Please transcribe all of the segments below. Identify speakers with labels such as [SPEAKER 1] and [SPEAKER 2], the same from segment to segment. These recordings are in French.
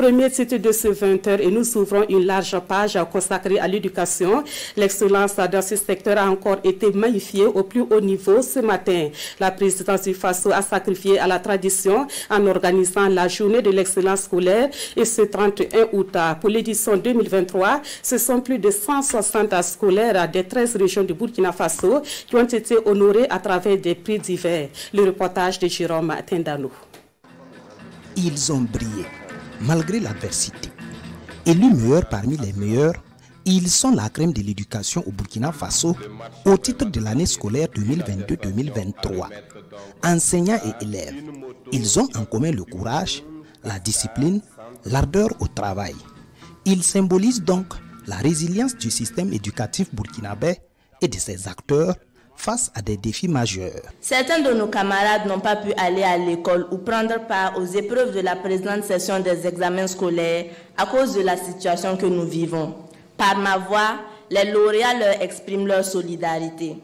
[SPEAKER 1] Premier titre de ce 20h et nous ouvrons une large page consacrée à l'éducation. L'excellence dans ce secteur a encore été magnifiée au plus haut niveau ce matin. La présidence du FASO a sacrifié à la tradition en organisant la journée de l'excellence scolaire et ce 31 août. Pour l'édition 2023, ce sont plus de 160 scolaires des 13 régions du Burkina Faso qui ont été honorés à travers des prix divers. Le reportage de Jérôme Tendano.
[SPEAKER 2] Ils ont brillé, malgré l'adversité. Élus meilleurs parmi les meilleurs, ils sont la crème de l'éducation au Burkina Faso au titre de l'année scolaire 2022-2023. Enseignants et élèves, ils ont en commun le courage, la discipline, l'ardeur au travail. Ils symbolisent donc la résilience du système éducatif burkinabé et de ses acteurs face à des défis majeurs.
[SPEAKER 3] Certains de nos camarades n'ont pas pu aller à l'école ou prendre part aux épreuves de la présente session des examens scolaires à cause de la situation que nous vivons. Par ma voix, les lauréats leur expriment leur solidarité.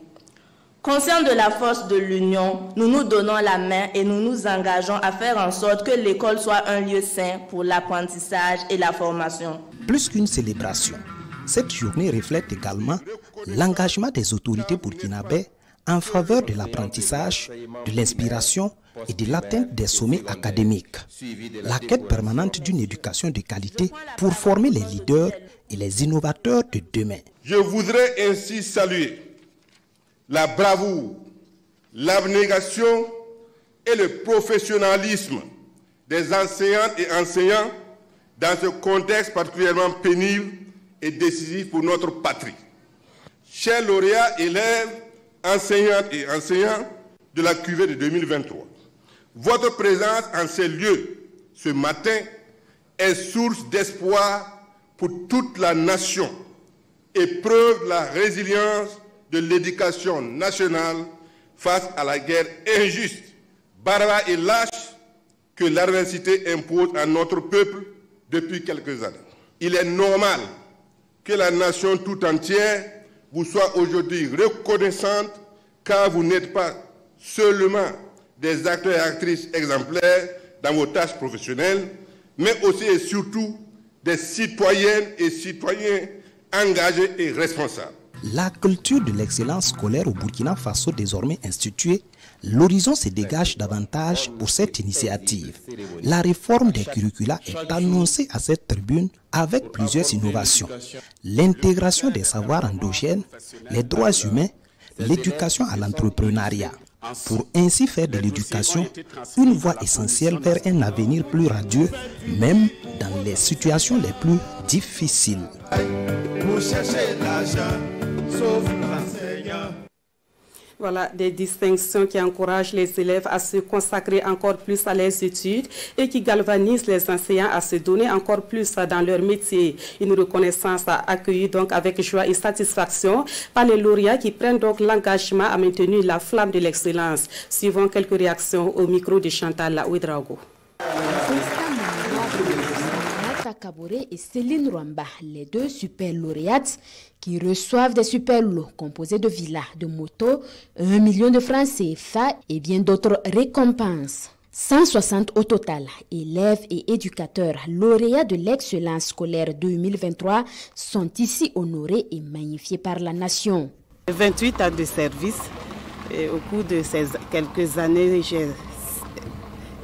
[SPEAKER 3] Conscients de la force de l'union, nous nous donnons la main et nous nous engageons à faire en sorte que l'école soit un lieu sain pour l'apprentissage et la formation.
[SPEAKER 2] Plus qu'une célébration, cette journée reflète également l'engagement des autorités burkinabées en faveur de l'apprentissage, de l'inspiration et de l'atteinte des sommets académiques. La quête permanente d'une éducation de qualité pour former les leaders et les innovateurs de demain.
[SPEAKER 4] Je voudrais ainsi saluer la bravoure, l'abnégation et le professionnalisme des enseignantes et enseignants dans ce contexte particulièrement pénible et décisif pour notre patrie. Chers lauréats, élèves, enseignantes et enseignants de la cuvée de 2023, votre présence en ces lieux ce matin est source d'espoir pour toute la nation et preuve de la résilience de l'éducation nationale face à la guerre injuste, barbare et lâche que l'adversité impose à notre peuple depuis quelques années. Il est normal que la nation tout entière vous soit aujourd'hui reconnaissante car vous n'êtes pas seulement des acteurs et actrices exemplaires dans vos tâches professionnelles, mais aussi et surtout des citoyennes et citoyens engagés et responsables.
[SPEAKER 2] La culture de l'excellence scolaire au Burkina Faso désormais instituée, l'horizon se dégage davantage pour cette initiative. La réforme des curricula est annoncée à cette tribune avec plusieurs innovations. L'intégration des savoirs endogènes, les droits humains, l'éducation à l'entrepreneuriat. Pour ainsi faire de l'éducation une voie essentielle vers un avenir plus radieux, même dans les situations les plus difficiles.
[SPEAKER 1] Voilà des distinctions qui encouragent les élèves à se consacrer encore plus à leurs études et qui galvanisent les enseignants à se donner encore plus dans leur métier. Une reconnaissance accueillie donc avec joie et satisfaction par les lauréats qui prennent donc l'engagement à maintenir la flamme de l'excellence. Suivons quelques réactions au micro de Chantal Ouedraogo.
[SPEAKER 5] Kaboré et Céline Rwamba, les deux super lauréates qui reçoivent des super lots composés de villas, de motos, 1 million de francs CFA et bien d'autres récompenses. 160 au total, élèves et éducateurs lauréats de l'excellence scolaire 2023 sont ici honorés et magnifiés par la nation.
[SPEAKER 6] 28 ans de service, et au cours de ces quelques années, j'ai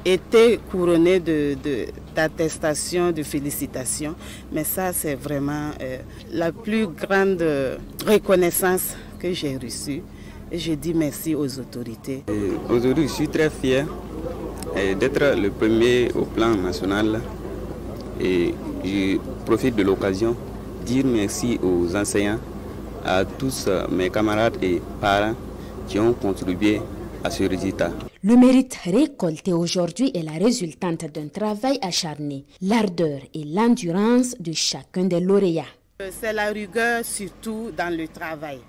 [SPEAKER 6] été couronné d'attestations, de félicitations. Mais ça, c'est vraiment la plus grande reconnaissance que j'ai reçue. Et je dis merci aux autorités.
[SPEAKER 7] Aujourd'hui, je suis très fier d'être le premier au plan national. Et je profite de l'occasion de dire merci aux enseignants, à tous mes camarades et parents qui ont contribué à ce résultat.
[SPEAKER 5] Le mérite récolté aujourd'hui est la résultante d'un travail acharné, l'ardeur et l'endurance de chacun des lauréats.
[SPEAKER 6] C'est la rigueur surtout dans le travail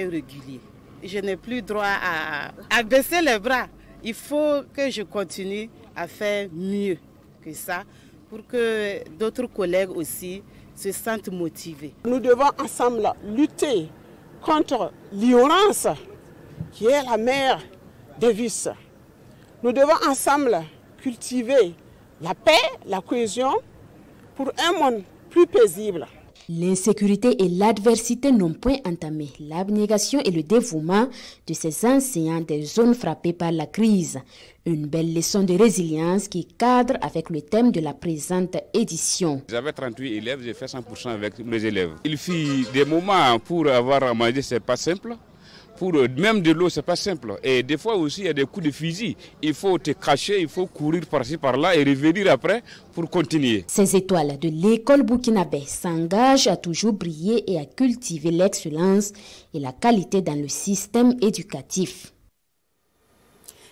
[SPEAKER 6] régulier. Je n'ai plus droit à baisser les bras. Il faut que je continue à faire mieux que ça pour que d'autres collègues aussi se sentent motivés.
[SPEAKER 8] Nous devons ensemble lutter contre l'ignorance qui est la mère des vices. Nous devons ensemble cultiver la paix, la cohésion, pour un monde plus paisible.
[SPEAKER 5] L'insécurité et l'adversité n'ont point entamé l'abnégation et le dévouement de ces enseignants des zones frappées par la crise. Une belle leçon de résilience qui cadre avec le thème de la présente édition.
[SPEAKER 9] J'avais 38 élèves, j'ai fait 100% avec mes élèves. Il fit des moments pour avoir à manger, c'est pas simple. Pour même de l'eau, c'est pas simple. Et des fois aussi, il y a des coups de fusil. Il faut te cacher, il faut courir par-ci, par-là et revenir après pour continuer.
[SPEAKER 5] Ces étoiles de l'école burkinabé s'engagent à toujours briller et à cultiver l'excellence et la qualité dans le système éducatif.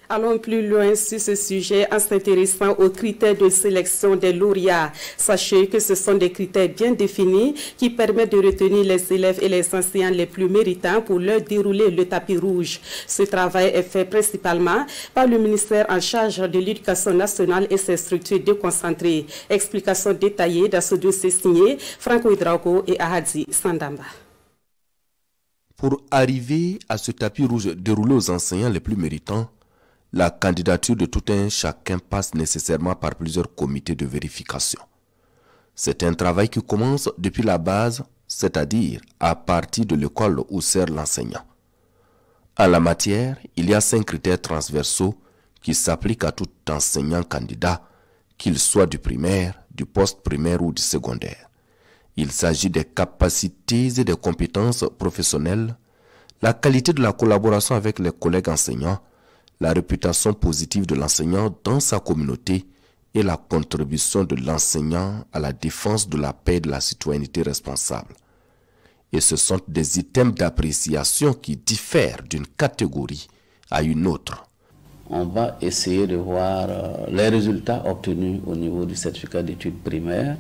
[SPEAKER 1] Allons plus loin sur ce sujet en s'intéressant aux critères de sélection des lauréats. Sachez que ce sont des critères bien définis qui permettent de retenir les élèves et les enseignants les plus méritants pour leur dérouler le tapis rouge. Ce travail est fait principalement par le ministère en charge de l'Éducation nationale et ses structures déconcentrées. Explication détaillée dans ce dossier signé Franco Hydraugo et Ahadzi Sandamba.
[SPEAKER 10] Pour arriver à ce tapis rouge déroulé aux enseignants les plus méritants, la candidature de tout un chacun passe nécessairement par plusieurs comités de vérification. C'est un travail qui commence depuis la base, c'est-à-dire à partir de l'école où sert l'enseignant. En la matière, il y a 5 critères transversaux qui s'appliquent à tout enseignant candidat, qu'il soit du primaire, du post-primaire ou du secondaire. Il s'agit des capacités et des compétences professionnelles, la qualité de la collaboration avec les collègues enseignants, la réputation positive de l'enseignant dans sa communauté et la contribution de l'enseignant à la défense de la paix et de la citoyenneté responsable. Et ce sont des items d'appréciation qui diffèrent d'une catégorie à une autre.
[SPEAKER 11] On va essayer de voir les résultats obtenus au niveau du certificat d'études primaires.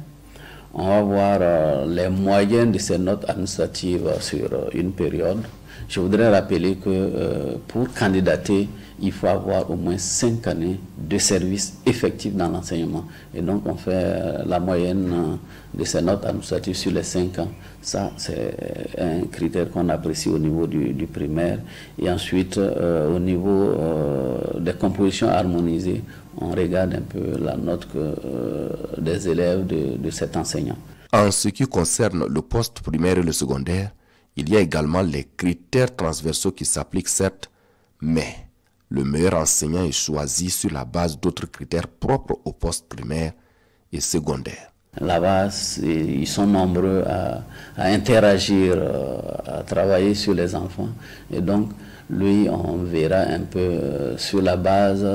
[SPEAKER 11] On va voir les moyennes de ces notes administratives sur une période. Je voudrais rappeler que pour candidater, il faut avoir au moins 5 années de service effectif dans l'enseignement. Et donc on fait la moyenne de ces notes administratives sur les 5 ans. Ça, c'est un critère qu'on apprécie au niveau du primaire. Et ensuite, au niveau des compositions harmonisées, on regarde un peu la note des élèves de cet enseignant.
[SPEAKER 10] En ce qui concerne le poste primaire et le secondaire, il y a également les critères transversaux qui s'appliquent certes, mais le meilleur enseignant est choisi sur la base d'autres critères propres au poste primaire et secondaire.
[SPEAKER 11] Là-bas, ils sont nombreux à interagir, à travailler sur les enfants. Et donc, lui, on verra un peu sur la base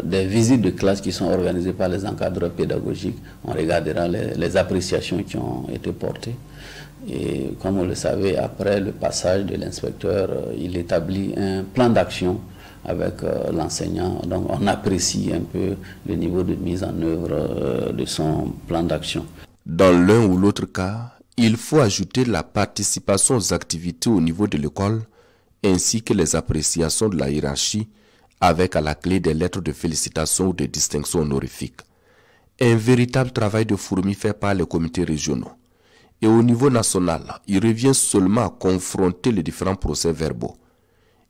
[SPEAKER 11] des visites de classe qui sont organisées par les encadreurs pédagogiques. On regardera les appréciations qui ont été portées. Et comme vous le savez, après le passage de l'inspecteur, il établit un plan d'action avec l'enseignant. Donc on apprécie un peu le niveau de mise en œuvre de son plan d'action.
[SPEAKER 10] Dans l'un ou l'autre cas, il faut ajouter la participation aux activités au niveau de l'école ainsi que les appréciations de la hiérarchie avec à la clé des lettres de félicitations ou de distinctions honorifiques. Un véritable travail de fourmi fait par les comités régionaux. Et au niveau national, il revient seulement à confronter les différents procès-verbaux.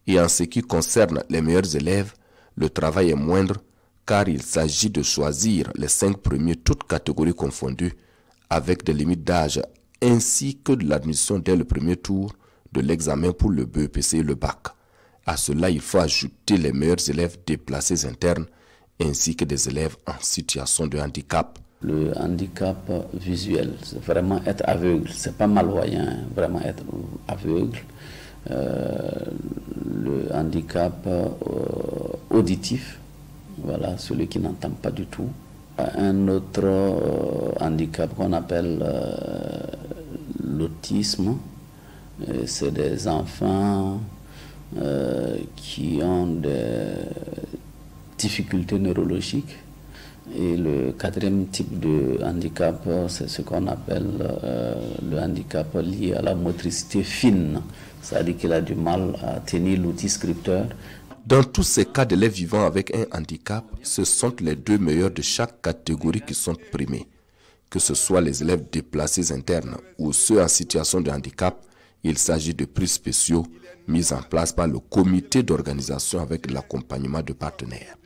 [SPEAKER 10] Et en ce qui concerne les meilleurs élèves, le travail est moindre car il s'agit de choisir les 5 premiers, toutes catégories confondues, avec des limites d'âge ainsi que de l'admission dès le premier tour de l'examen pour le BEPC et le bac. À cela, il faut ajouter les meilleurs élèves déplacés internes ainsi que des élèves en situation de handicap.
[SPEAKER 11] Le handicap visuel, c'est vraiment être aveugle, c'est pas malvoyant, vraiment être aveugle. Le handicap auditif, voilà, celui qui n'entend pas du tout. Un autre handicap qu'on appelle l'autisme, c'est des enfants qui ont des difficultés neurologiques. Et le 4e type de handicap, c'est ce qu'on appelle le handicap lié à la motricité fine. C'est-à-dire qu'il a du mal à tenir l'outil scripteur.
[SPEAKER 10] Dans tous ces cas d'élèves vivant avec un handicap, ce sont les 2 meilleurs de chaque catégorie qui sont primés. Que ce soit les élèves déplacés internes ou ceux en situation de handicap, il s'agit de prix spéciaux mis en place par le comité d'organisation avec l'accompagnement de partenaires.